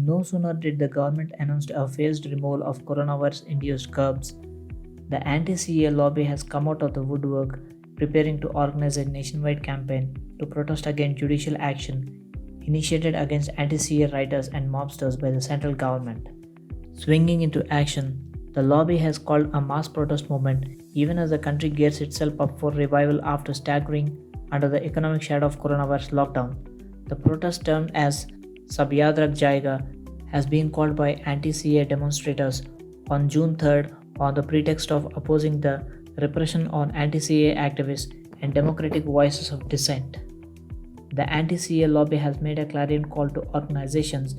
No sooner did the government announce a phased removal of coronavirus-induced curbs, the anti-CA lobby has come out of the woodwork, preparing to organize a nationwide campaign to protest against judicial action initiated against anti-CA rioters and mobsters by the central government. Swinging into action, the lobby has called a mass protest movement even as the country gears itself up for revival after staggering under the economic shadow of coronavirus lockdown. The protest, termed as Sabyadrak Jaiga, has been called by anti-CA demonstrators on June 3rd on the pretext of opposing the repression on anti-CA activists and democratic voices of dissent. The anti-CA lobby has made a clarion call to organizations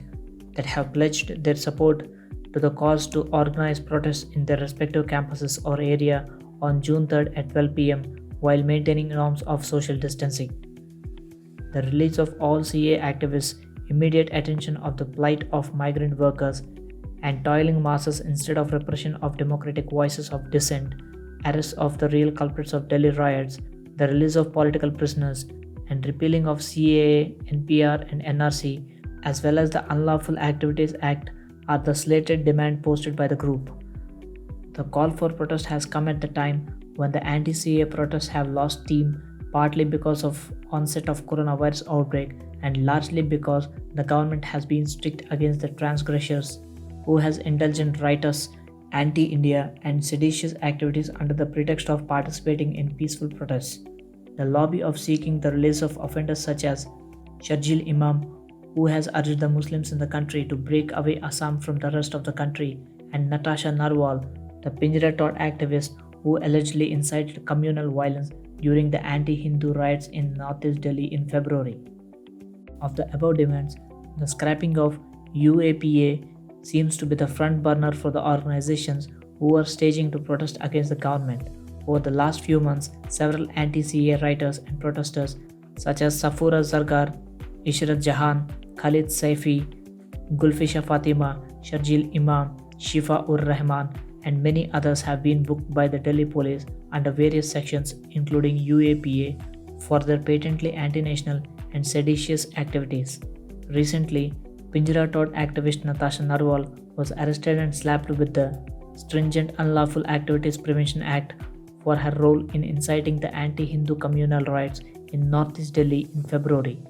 that have pledged their support to the cause to organize protests in their respective campuses or area on June 3rd at 12 pm while maintaining norms of social distancing. The release of all CA activists, immediate attention of the plight of migrant workers and toiling masses instead of repression of democratic voices of dissent, arrest of the real culprits of Delhi riots, the release of political prisoners, and repealing of CAA, NPR, and NRC, as well as the Unlawful Activities Act, are the slated demand posted by the group. The call for protest has come at the time when the anti-CA protests have lost steam, partly because of onset of coronavirus outbreak and largely because the government has been strict against the transgressors who has indulged in riotous, anti-India and seditious activities under the pretext of participating in peaceful protests. The lobby of seeking the release of offenders such as Sharjeel Imam, who has urged the Muslims in the country to break away Assam from the rest of the country, and Natasha Narwal, the Pinjra Tot activist who allegedly incited communal violence during the anti-Hindu riots in northeast Delhi in February. Of the above demands, the scrapping of UAPA seems to be the front burner for the organizations who are staging to protest against the government. Over the last few months, several anti-CA writers and protesters such as Safura Zargar, Ishrat Jahan, Khalid Saifi, Gulfisha Fatima, Sharjeel Imam, Shifa ur Rahman, and many others have been booked by the Delhi police under various sections including UAPA for their patently anti-national and seditious activities. Recently, Pinjra Tot activist Natasha Narwal was arrested and slapped with the stringent Unlawful Activities Prevention Act for her role in inciting the anti-Hindu communal riots in northeast Delhi in February.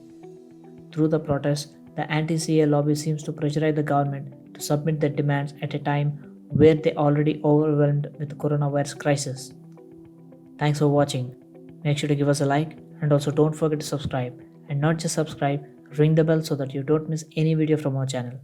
Through the protests, the anti-CA lobby seems to pressurize the government to submit their demands at a time where they already overwhelmed with the coronavirus crisis. Thanks for watching. Make sure to give us a like and also don't forget to subscribe. And not just subscribe, ring the bell so that you don't miss any video from our channel.